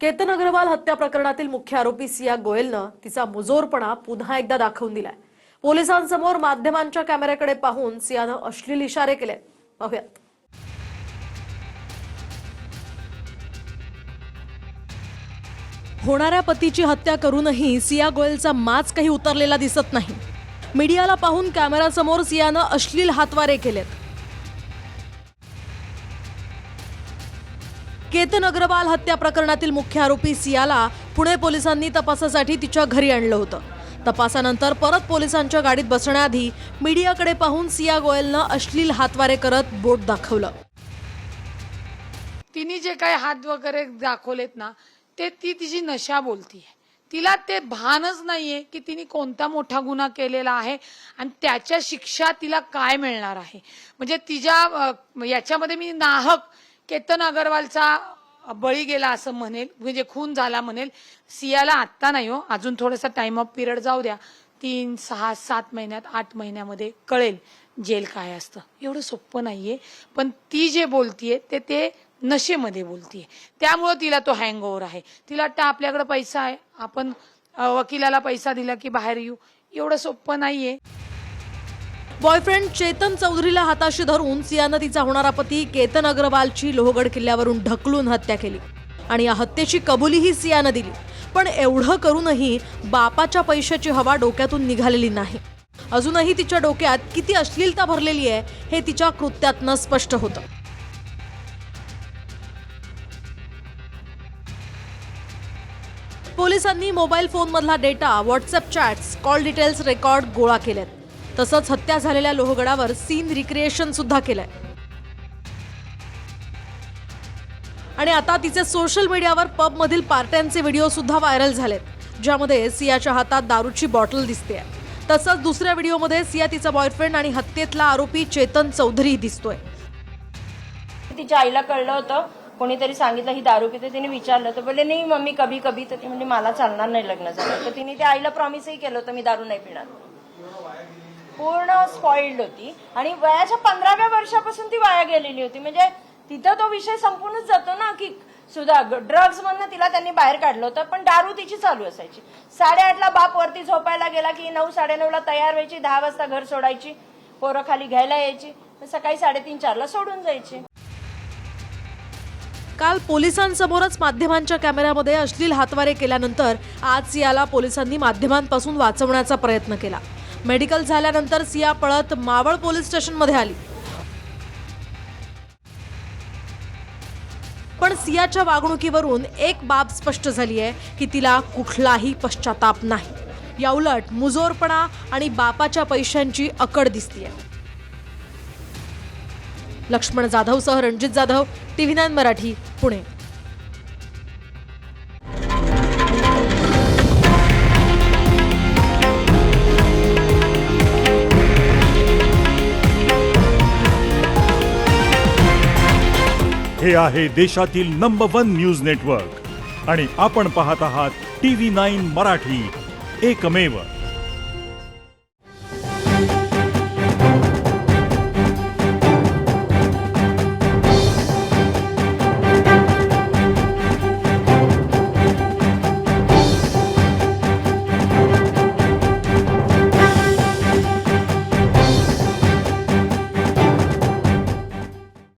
केतन अग्रवाल हत्या प्रकरणातील मुख्य आरोपी सिया गोयलनं तिचा मुजोरपणा पुन्हा एकदा दाखवून दिलाय। पोलिसांसमोर माध्यमांच्या कॅमेऱ्याकडे पाहून सियानं अश्लील इशारे केले। पाहूयात। होणाऱ्या पतीची हत्या करूनही सिया गोयलचा माज काही उतरलेला दिसत नाही। मीडियाला पाहून कॅमेऱ्यासमोर सियानं अश्लील हातवारे केलेत। केतन अग्रवाल हत्या प्रकरणातील मुख्य आरोपी सियाला पुणे पोलिसांनी तपासासाठी तिच्या घरी आणलं होतं। तपासानंतर परत पोलिसांच्या गाडीत बसण्याआधी मीडियाकडे पाहून सिया गोयलनं अश्लील हातवारे करत बोट दाखवलं। तिने जे काही हात वगैरे दाखवलेत ना ते ती तिची नशा बोलतीये। तिला ते भानच नाहीये की तिने कोणता मोठा गुन्हा केलेला आहे आणि त्याच्या शिक्षा तिला काय मिळणार आहे। म्हणजे तिच्या याच्यामध्ये मी नाहक केतन अग्रवालचा बळी गेला असं म्हणेल, म्हणजे खून झाला म्हणेल। सियाला आत्ता नाही हो, अजून थोडासा टाइम ऑफ पिरियड जाऊ द्या। 3, 6, 7 महिन्यात 8 महिन्यामध्ये कळेल जेल काय असतं। एवढं सोपं नाहीये, पण ती जे बोलतीये ते नशेमध्ये बोलतीये, त्यामुळे तिला तो हँगओव्हर आहे। तिला वाटतं आपल्याकडे पैसा आहे, आपण वकिलाला पैसा दिला की बाहेर येऊ। एवढं सोपं नाहीये। बॉयफ्रेंड चेतन चौधरीला हाताशी धरून सियानं तिचा होणारा पती केतन अग्रवालची लोहगड किल्ल्यावरून ढकलून हत्या केली आणि या हत्येची कबुलीही सियानं दिली। पण एवढं करूनही बापाच्या पैशाची हवा डोक्यातून निघालेली नाही। अजूनही तिच्या डोक्यात किती अश्लीलता भरलेली आहे हे तिच्या कृत्यातनं स्पष्ट होतं। पोलिसांनी मोबाईल फोनमधला data, WhatsApp chats, call details record गोळा केलेत। तसंच हत्या झालेल्या लोहगडावर सीन रिक्रिएशन सुद्धा केलंय आणि आता तिचे सोशल मीडियावर पब मधील पार्ट्यांचे व्हिडिओ सुद्धा व्हायरल झालेत, ज्यामध्ये सियाच्या हातात दारूची बॉटल दिसते। तसंच दुसऱ्या व्हिडिओमध्ये सिया, तिचा बॉयफ्रेंड आणि हत्येतला आरोपी चेतन चौधरी दिसतोय। तिच्या आईला कळलं होतं, कोणीतरी सांगितलं ही दारू पिते। तिने विचारलं तर बोलले नाही मम्मी कभी कभी, तर ती म्हणजे मला चालणार नाही लग्न झालं। तर तिने त्या आईला प्रॉमिसही केलं होतं मी दारू नाही पिणार। पूर्ण स्पॉइल्ड होती आणि वयाच्या 15व्या वर्षापासून ती वाया गेलेली होती। म्हणजे तिथं तो विषय संपूनच जातो ना की सुद्धा ड्रग्ज मधनं तिला त्यांनी बाहेर काढलं होतं, पण दारू तिची चालू असायची। 8:30ला बाप वरती झोपायला गेला की 9, 9:30ला तयार व्हायची, 10 वाजता घर सोडायची, पोरं खाली घ्यायला यायची, सकाळी 3:30, 4ला सोडून जायची। काल पोलिसांसमोरच माध्यमांच्या कॅमेऱ्यामध्ये अश्लील हातवारे केल्यानंतर आज सियाला पोलिसांनी माध्यमांपासून वाचवण्याचा प्रयत्न केला। मेडिकल झाल्यानंतर सिया पळत मावळ पोलीस स्टेशनमध्ये आली, पण सियाच्या वागणुकीवरून एक बाब स्पष्ट झाली आहे की तिला कुठलाही पश्चाताप नाही। याउलट मुजोरपणा आणि बापाच्या पैशांची अकड दिसतीये। लक्ष्मण जाधवसह रणजित जाधव, TV9 मराठी, पुणे। हे आहे देशातील नंबर 1 न्यूज नेटवर्क आणि आपण पाहत आहात TV9 मराठी, एकमेव।